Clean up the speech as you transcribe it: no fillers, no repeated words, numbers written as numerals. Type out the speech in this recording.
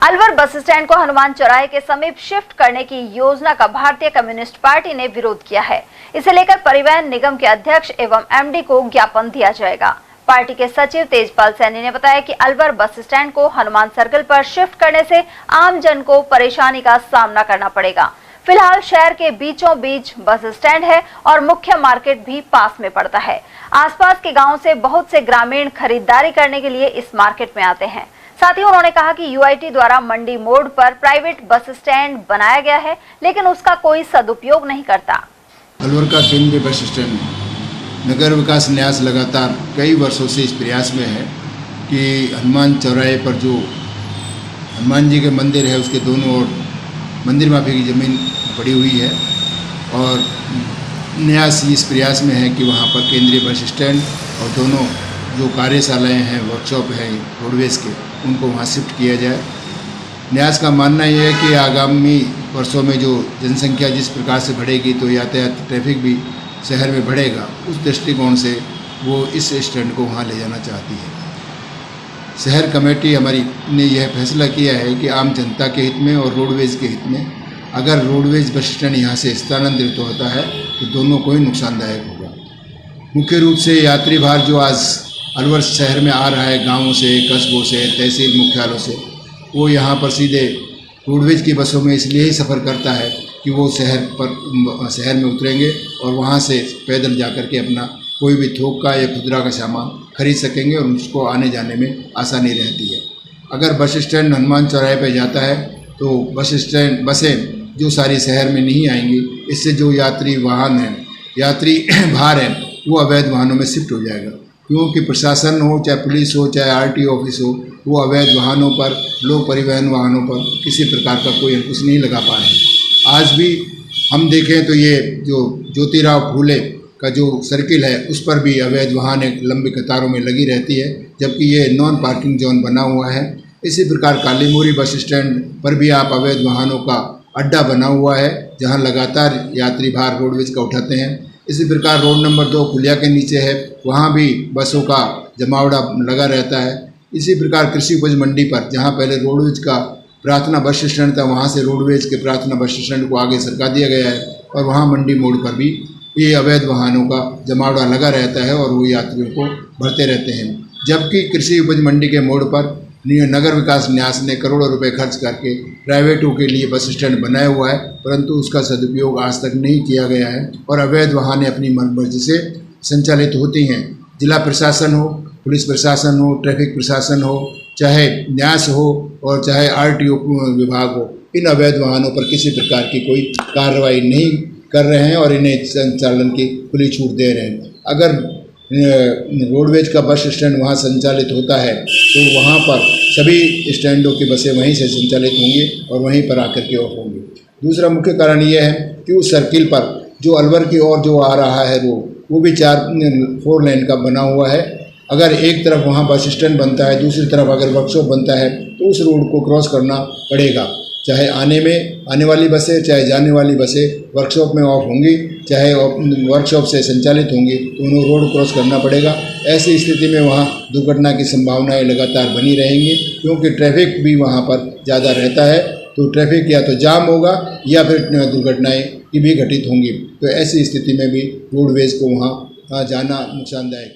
Alwar bus stand को हनुमान चौराहे के समीप शिफ्ट करने की योजना का भारतीय कम्युनिस्ट पार्टी ने विरोध किया है। इसे लेकर परिवहन निगम के अध्यक्ष एवं एमडी को ज्ञापन दिया जाएगा। पार्टी के सचिव तेजपाल सैनी ने बताया कि अलवर बस स्टैंड को हनुमान सर्कल पर शिफ्ट करने से आम जन को परेशानी का सामना करना पड़ेगा। फिलहाल शहर के बीचों बीच बस स्टैंड है और मुख्य मार्केट भी पास में पड़ता है। आसपास के गाँव से बहुत से ग्रामीण खरीदारी करने के लिए इस मार्केट में आते हैं। साथ ही उन्होंने कहा कि यूआईटी द्वारा मंडी मोड़ पर प्राइवेट बस स्टैंड बनाया गया है, लेकिन उसका कोई सदुपयोग नहीं करता। अलवर का केंद्रीय बस स्टैंड नगर विकास न्यास लगातार कई वर्षों से इस प्रयास में है कि हनुमान चौराहे पर जो हनुमान जी के मंदिर है उसके दोनों ओर मंदिर माफी की ज़मीन पड़ी हुई है और न्यास इस प्रयास में है कि वहाँ पर केंद्रीय बस स्टैंड और दोनों जो कार्यशालाएँ हैं, वर्कशॉप हैं रोडवेज़ के, उनको वहाँ शिफ्ट किया जाए। न्यास का मानना यह है कि आगामी वर्षों में जो जनसंख्या जिस प्रकार से बढ़ेगी तो यातायात ट्रैफिक भी शहर में बढ़ेगा। उस दृष्टिकोण से वो इस स्टैंड को वहाँ ले जाना चाहती है। शहर कमेटी हमारी ने यह फैसला किया है कि आम जनता के हित में और रोडवेज़ के हित में अगर रोडवेज़ बस स्टैंड यहाँ से स्थानांतरित होता है तो दोनों को ही नुकसानदायक होगा। मुख्य रूप से यात्री भार जो आज अलवर शहर में आ रहा है गांवों से, कस्बों से, तहसील मुख्यालयों से, वो यहाँ पर सीधे रोडवेज की बसों में इसलिए ही सफ़र करता है कि वो शहर में उतरेंगे और वहाँ से पैदल जाकर के अपना कोई भी थोक का या खुदरा का सामान खरीद सकेंगे और उसको आने जाने में आसानी रहती है। अगर बस स्टैंड हनुमान चौराहे पर जाता है तो बसें जो सारी शहर में नहीं आएंगी। इससे जो यात्री वाहन हैं, यात्री भार है, वो अवैध वाहनों में शिफ्ट हो जाएगा। क्योंकि प्रशासन हो, चाहे पुलिस हो, चाहे आरटीओ ऑफिस हो, वो अवैध वाहनों पर, लोक परिवहन वाहनों पर किसी प्रकार का कोई अंकुश नहीं लगा पा रहे हैं। आज भी हम देखें तो ये जो ज्योतिराव फूले का जो सर्किल है उस पर भी अवैध वाहन एक लंबी कतारों में लगी रहती है, जबकि ये नॉन पार्किंग जोन बना हुआ है। इसी प्रकार काली मोरी बस स्टैंड पर भी आप अवैध वाहनों का अड्डा बना हुआ है, जहाँ लगातार यात्री भार रोडवेज का उठाते हैं। इसी प्रकार रोड नंबर 2 पुलिया के नीचे है, वहाँ भी बसों का जमावड़ा लगा रहता है। इसी प्रकार कृषि उपज मंडी पर, जहाँ पहले रोडवेज का प्रार्थना बस स्टैंड था, वहाँ से रोडवेज के प्रार्थना बस स्टैंड को आगे सरका दिया गया है और वहाँ मंडी मोड़ पर भी ये अवैध वाहनों का जमावड़ा लगा रहता है और वो यात्रियों को भरते रहते हैं। जबकि कृषि उपज मंडी के मोड़ पर नगर विकास न्यास ने करोड़ों रुपए खर्च करके प्राइवेटों के लिए बस स्टैंड बनाया हुआ है, परंतु उसका सदुपयोग आज तक नहीं किया गया है और अवैध वाहनें अपनी मनमर्जी से संचालित होती हैं। जिला प्रशासन हो, पुलिस प्रशासन हो, ट्रैफिक प्रशासन हो, चाहे न्यास हो और चाहे आरटीओ विभाग हो, इन अवैध वाहनों पर किसी प्रकार की कोई कार्रवाई नहीं कर रहे हैं और इन्हें संचालन की खुली छूट दे रहे हैं। अगर रोडवेज का बस स्टैंड वहाँ संचालित होता है तो वहाँ पर सभी स्टैंडों की बसें वहीं से संचालित होंगी और वहीं पर आकर के ऑफ होंगी। दूसरा मुख्य कारण ये है कि उस सर्किल पर जो अलवर की ओर जो आ रहा है वो भी 4 लेन का बना हुआ है। अगर एक तरफ वहाँ बस स्टैंड बनता है, दूसरी तरफ अगर वर्कशॉप बनता है तो उस रोड को क्रॉस करना पड़ेगा। चाहे आने वाली बसें, चाहे जाने वाली बसें वर्कशॉप में ऑफ होंगी, चाहे वर्कशॉप से संचालित होंगी, तो उन्हें रोड क्रॉस करना पड़ेगा। ऐसी स्थिति में वहाँ दुर्घटना की संभावनाएं लगातार बनी रहेंगी, क्योंकि ट्रैफिक भी वहाँ पर ज़्यादा रहता है। तो ट्रैफिक या तो जाम होगा या फिर दुर्घटनाएं भी घटित होंगी। तो ऐसी स्थिति में भी रोडवेज को वहाँ जाना नुकसानदायक है।